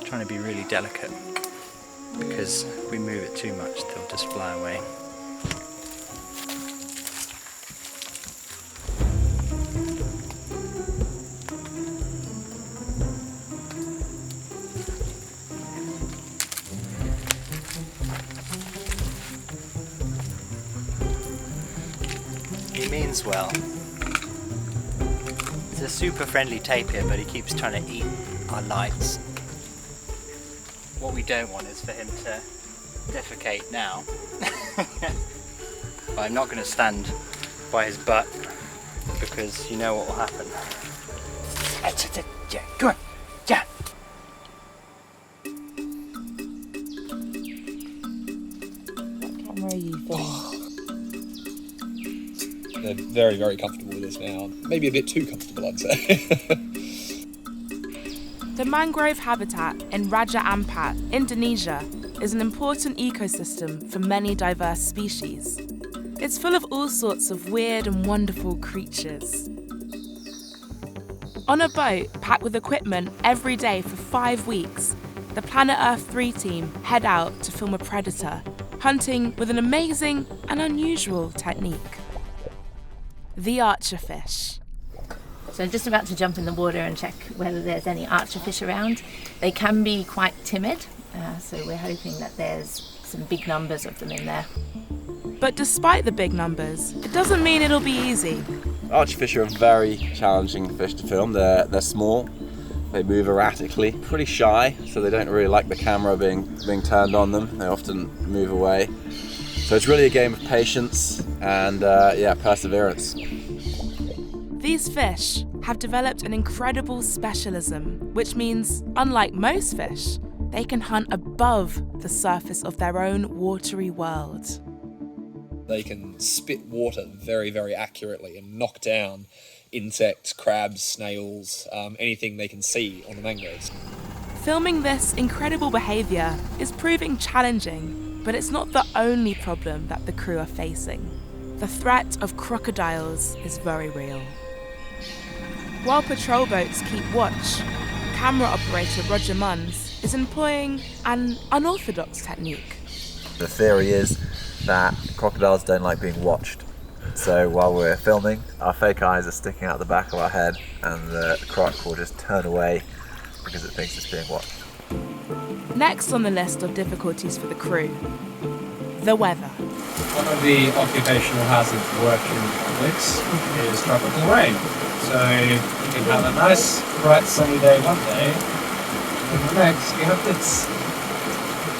trying to be really delicate, because if we move it too much, they'll just fly away. He means well. He's a super friendly tapir, but he keeps trying to eat our lights. What we don't want is for him to defecate now. But I'm not going to stand by his butt, because you know what will happen. Go on, yeah. What camera are you filming? They're very, very comfortable with us now. Maybe a bit too comfortable, I'd say. The mangrove habitat in Raja Ampat, Indonesia, is an important ecosystem for many diverse species. It's full of all sorts of weird and wonderful creatures. On a boat packed with equipment every day for 5 weeks, the Planet Earth 3 team head out to film a predator, hunting with an amazing and unusual technique. The Archerfish. So I'm just about to jump in the water and check whether there's any archerfish around. They can be quite timid, so we're hoping that there's some big numbers of them in there. But despite the big numbers, it doesn't mean it'll be easy. Archerfish are a very challenging fish to film. They're small, they move erratically, pretty shy, so they don't really like the camera being turned on them. They often move away. So it's really a game of patience and perseverance. These fish have developed an incredible specialism, which means, unlike most fish, they can hunt above the surface of their own watery world. They can spit water very, very accurately and knock down insects, crabs, snails, anything they can see on the mangroves. Filming this incredible behaviour is proving challenging, but it's not the only problem that the crew are facing. The threat of crocodiles is very real. While patrol boats keep watch, camera operator Roger Munns is employing an unorthodox technique. The theory is that crocodiles don't like being watched. So while we're filming, our fake eyes are sticking out the back of our head, and the croc will just turn away because it thinks it's being watched. Next on the list of difficulties for the crew, the weather. One of the occupational hazards of working in tropics is tropical rain. So you can have a nice, bright, sunny day one day, and the next you have this.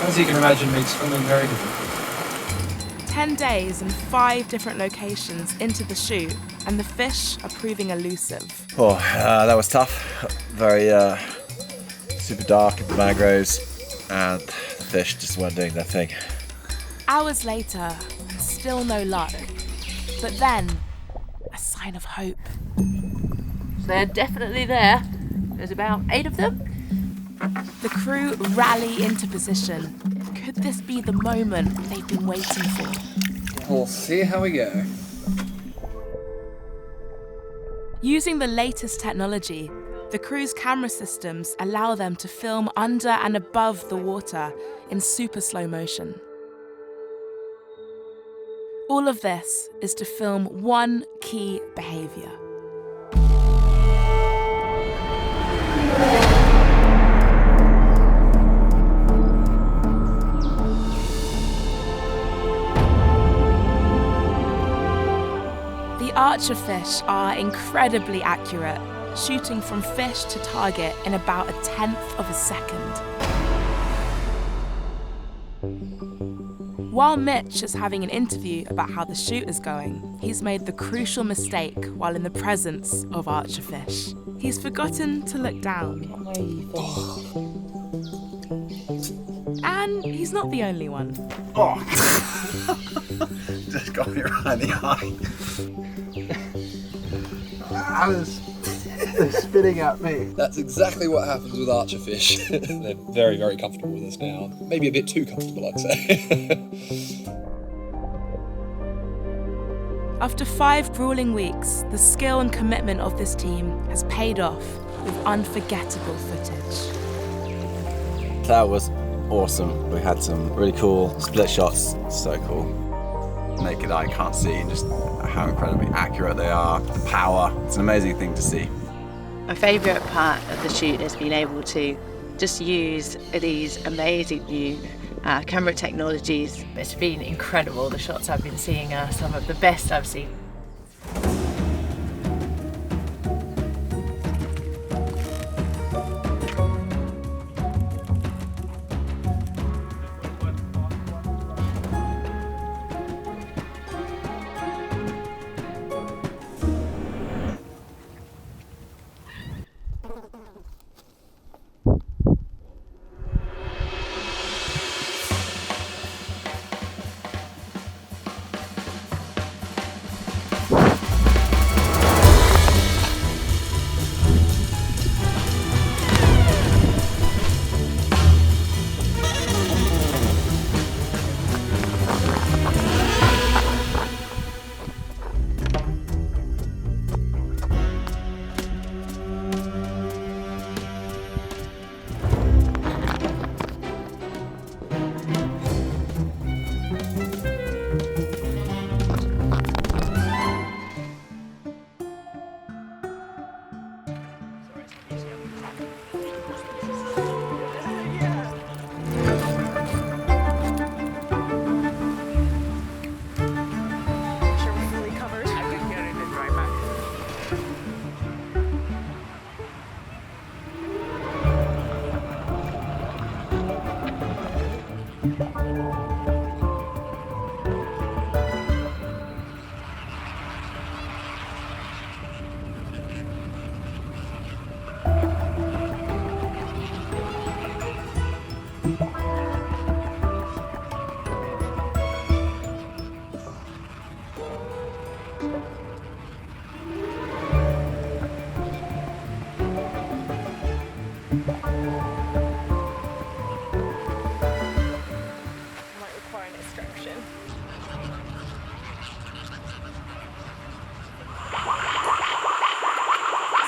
As you can imagine, makes filming very difficult. 10 days and 5 different locations into the shoot, and the fish are proving elusive. That was tough. Very super dark in the mangroves, and the fish just weren't doing their thing. Hours later, still no luck. But then, a sign of hope. They're definitely there. There's about 8 of them. The crew rally into position. Could this be the moment they've been waiting for? We'll see how we go. Using the latest technology, the crew's camera systems allow them to film under and above the water in super slow motion. All of this is to film one key behaviour. The Archerfish are incredibly accurate, shooting from fish to target in about 1/10 of a second. While Mitch is having an interview about how the shoot is going, he's made the crucial mistake while in the presence of Archerfish. He's forgotten to look down. Where are you filming? And he's not the only one. Oh! Just got me right in the eye. They're spitting at me. That's exactly what happens with archerfish. They're very, very comfortable with us now. Maybe a bit too comfortable, I'd say. After 5 grueling weeks, the skill and commitment of this team has paid off with unforgettable footage. That was awesome. We had some really cool split shots, so cool. Naked eye can't see just how incredibly accurate they are, the power. It's an amazing thing to see. My favourite part of the shoot has been able to just use these amazing new camera technologies. It's been incredible. The shots I've been seeing are some of the best I've seen.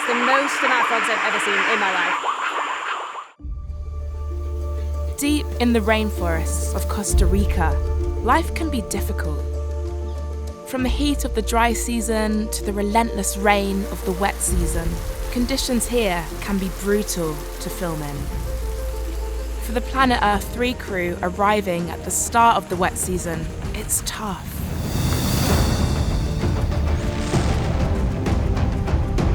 The most amount of frogs I've ever seen in my life. Deep in the rainforests of Costa Rica, life can be difficult. From the heat of the dry season to the relentless rain of the wet season, conditions here can be brutal to film in. For the Planet Earth 3 crew arriving at the start of the wet season, it's tough.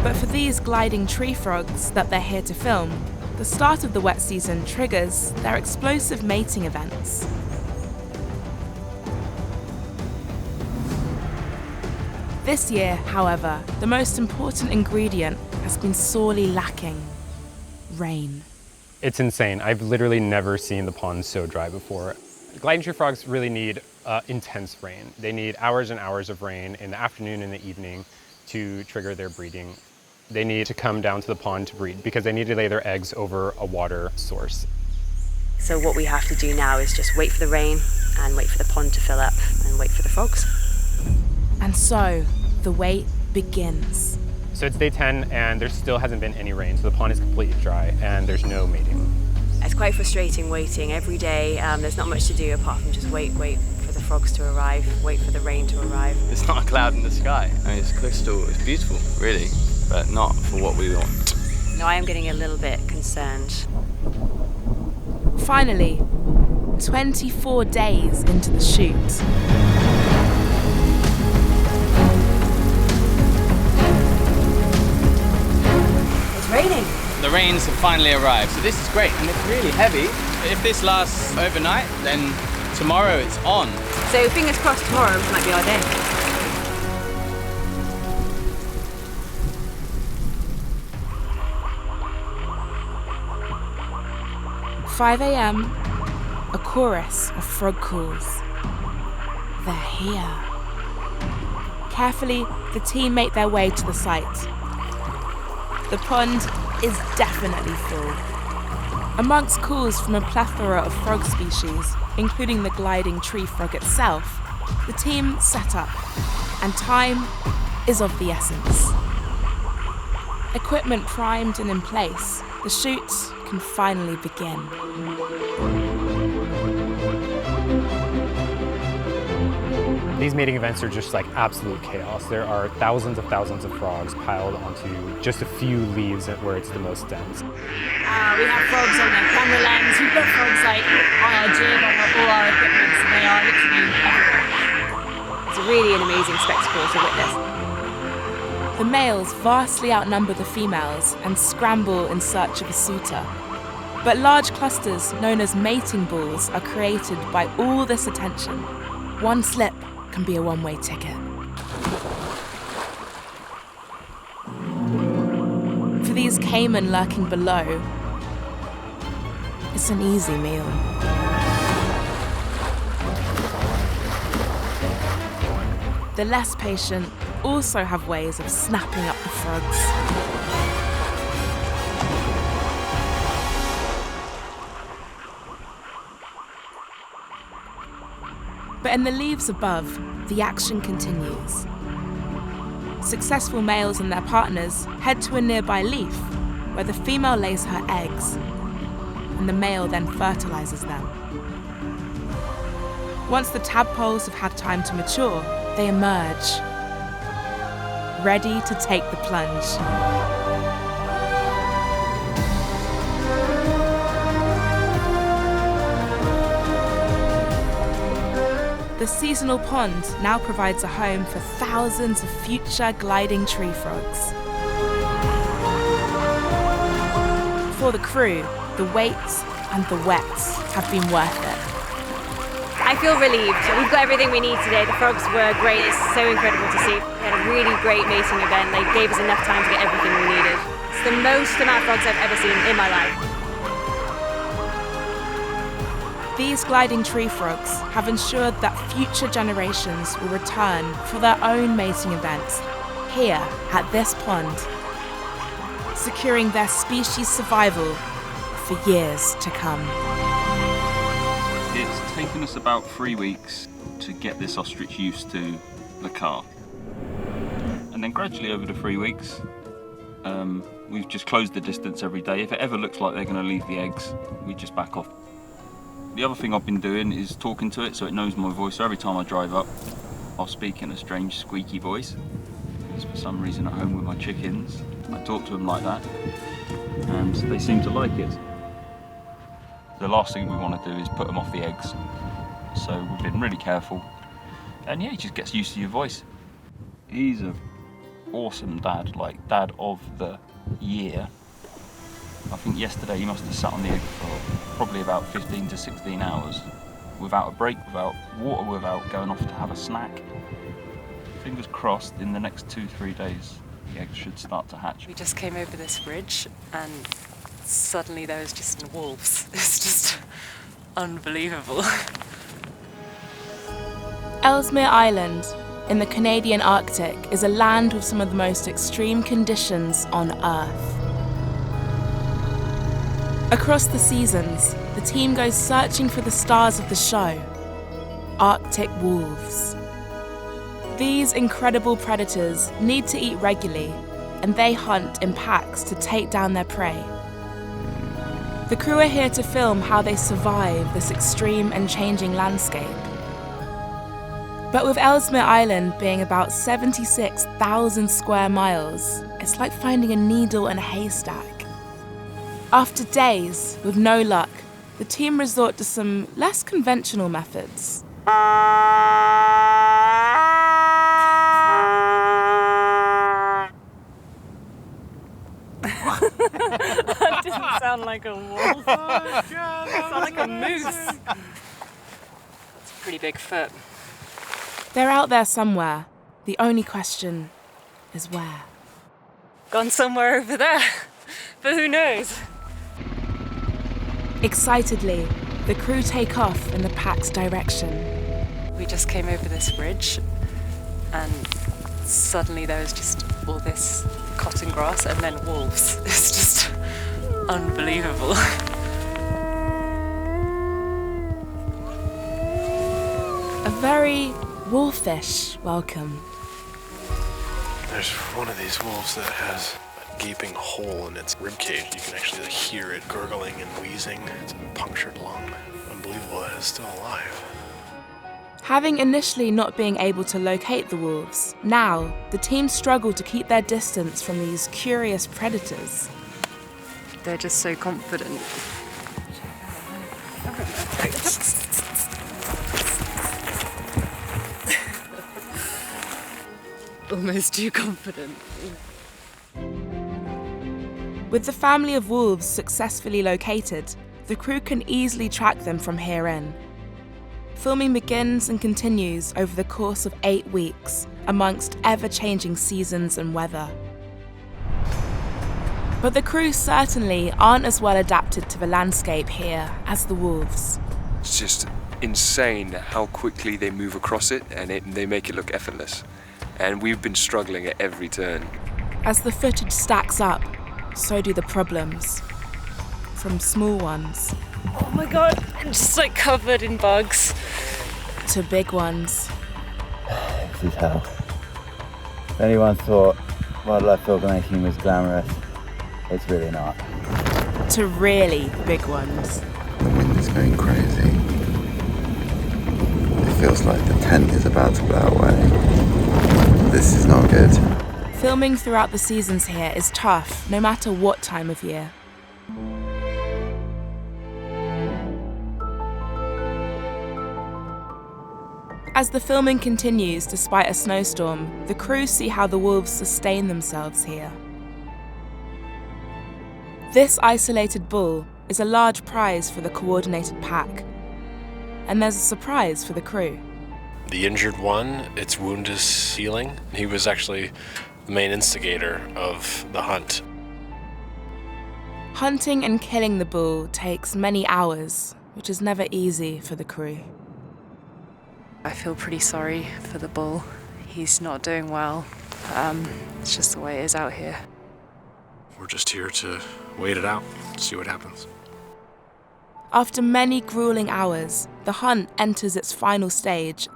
But for these gliding tree frogs that they're here to film, the start of the wet season triggers their explosive mating events. This year, however, the most important ingredient has been sorely lacking: rain. It's insane. I've literally never seen the pond so dry before. Gliding tree frogs really need intense rain. They need hours and hours of rain in the afternoon and the evening to trigger their breeding. They need to come down to the pond to breed because they need to lay their eggs over a water source. So what we have to do now is just wait for the rain and wait for the pond to fill up and wait for the frogs. And so, the wait begins. So it's day 10 and there still hasn't been any rain, so the pond is completely dry and there's no mating. It's quite frustrating waiting every day. There's not much to do apart from just wait for the frogs to arrive, wait for the rain to arrive. It's not a cloud in the sky. I mean, it's crystal, it's beautiful, really, but not for what we want. No, I am getting a little bit concerned. Finally, 24 days into the shoot. It's raining. The rains have finally arrived, so this is great, and it's really heavy. If this lasts overnight, then tomorrow it's on. So fingers crossed tomorrow might be our day. "5 a.m, a chorus of frog calls. They're here. Carefully, the team make their way to the site. The pond is definitely full. Amongst calls from a plethora of frog species, including the gliding tree frog itself, the team set up, and time is of the essence. Equipment primed and in place, the shoot can finally begin. These mating events are just like absolute chaos. There are thousands of frogs piled onto just a few leaves where it's the most dense. We have frogs on their camera lens. We've got frogs like on our jib, on all our equipment, so they are literally everywhere. It's really an amazing spectacle to witness. The males vastly outnumber the females and scramble in search of a suitor. But large clusters known as mating balls are created by all this attention. One slip can be a one-way ticket. For these caiman lurking below, it's an easy meal. The less patient also have ways of snapping up the frogs. But in the leaves above, the action continues. Successful males and their partners head to a nearby leaf where the female lays her eggs, and the male then fertilizes them. Once the tadpoles have had time to mature, they emerge, ready to take the plunge. The seasonal pond now provides a home for thousands of future gliding tree frogs. For the crew, the waits and the wets have been worth it. I feel relieved. We've got everything we need today. The frogs were great. It's so incredible to see. We had a really great mating event. They gave us enough time to get everything we needed. It's the most amount of frogs I've ever seen in my life. These gliding tree frogs have ensured that future generations will return for their own mating events here at this pond, securing their species' survival for years to come. It's taken us about 3 weeks to get this ostrich used to the car. And then gradually over the 3 weeks, we've just closed the distance every day. If it ever looks like they're going to leave the eggs, we just back off. The other thing I've been doing is talking to it so it knows my voice. So every time I drive up, I'll speak in a strange squeaky voice. Because for some reason at home with my chickens, I talk to them like that, and they seem to like it. The last thing we want to do is put them off the eggs. So we've been really careful. And yeah, he just gets used to your voice. He's an awesome dad, like dad of the year. I think yesterday he must have sat on the egg for probably about 15 to 16 hours without a break, without water, without going off to have a snack. Fingers crossed, in the next 2-3 days, the eggs should start to hatch. We just came over this bridge and suddenly there was just wolves. It's just unbelievable. Ellesmere Island in the Canadian Arctic is a land with some of the most extreme conditions on Earth. Across the seasons, the team goes searching for the stars of the show, Arctic wolves. These incredible predators need to eat regularly, and they hunt in packs to take down their prey. The crew are here to film how they survive this extreme and changing landscape. But with Ellesmere Island being about 76,000 square miles, it's like finding a needle in a haystack. After days with no luck, the team resort to some less conventional methods. That didn't sound like a wolf. It sounded like a moose. It's a pretty big foot. They're out there somewhere. The only question is where. Gone somewhere over there, but who knows? Excitedly, the crew take off in the pack's direction. We just came over this bridge and suddenly there was just all this cotton grass and then wolves. It's just unbelievable. A very wolfish welcome. There's one of these wolves that has a gaping hole in its ribcage. You can actually hear it gurgling and wheezing. It's a punctured lung. Unbelievable that it's still alive. Having initially not being able to locate the wolves, now the team struggle to keep their distance from these curious predators. They're just so confident. Almost too confident. With the family of wolves successfully located, the crew can easily track them from here in. Filming begins and continues over the course of 8 weeks, amongst ever-changing seasons and weather. But the crew certainly aren't as well adapted to the landscape here as the wolves. It's just insane how quickly they move across it, and they make it look effortless. And we've been struggling at every turn. As the footage stacks up, so do the problems. From small ones. Oh my god, I'm just like covered in bugs. To big ones. This is hell. If anyone thought wildlife filmmaking was glamorous, it's really not. To really big ones. The wind is going crazy. It feels like the tent is about to blow away. This is not good. Filming throughout the seasons here is tough, no matter what time of year. As the filming continues despite a snowstorm, the crew see how the wolves sustain themselves here. This isolated bull is a large prize for the coordinated pack, and there's a surprise for the crew. The injured one, its wound is healing. He was actually the main instigator of the hunt. Hunting and killing the bull takes many hours, which is never easy for the crew. I feel pretty sorry for the bull. He's not doing well. It's just the way it is out here. We're just here to wait it out, see what happens. After many grueling hours, the hunt enters its final stage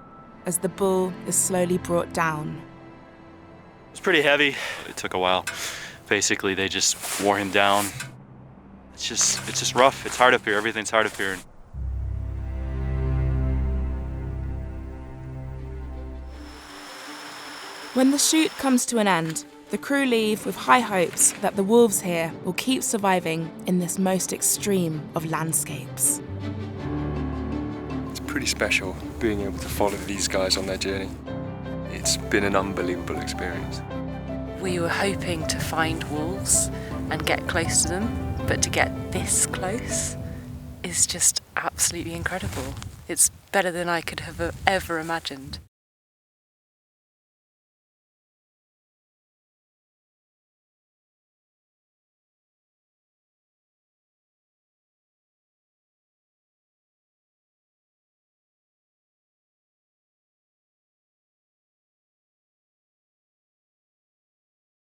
as the bull is slowly brought down. It's pretty heavy. It took a while. Basically, they just wore him down. It's just rough. It's hard up here. Everything's hard up here. When the shoot comes to an end, the crew leave with high hopes that the wolves here will keep surviving in this most extreme of landscapes. It's pretty special being able to follow these guys on their journey. It's been an unbelievable experience. We were hoping to find wolves and get close to them, but to get this close is just absolutely incredible. It's better than I could have ever imagined.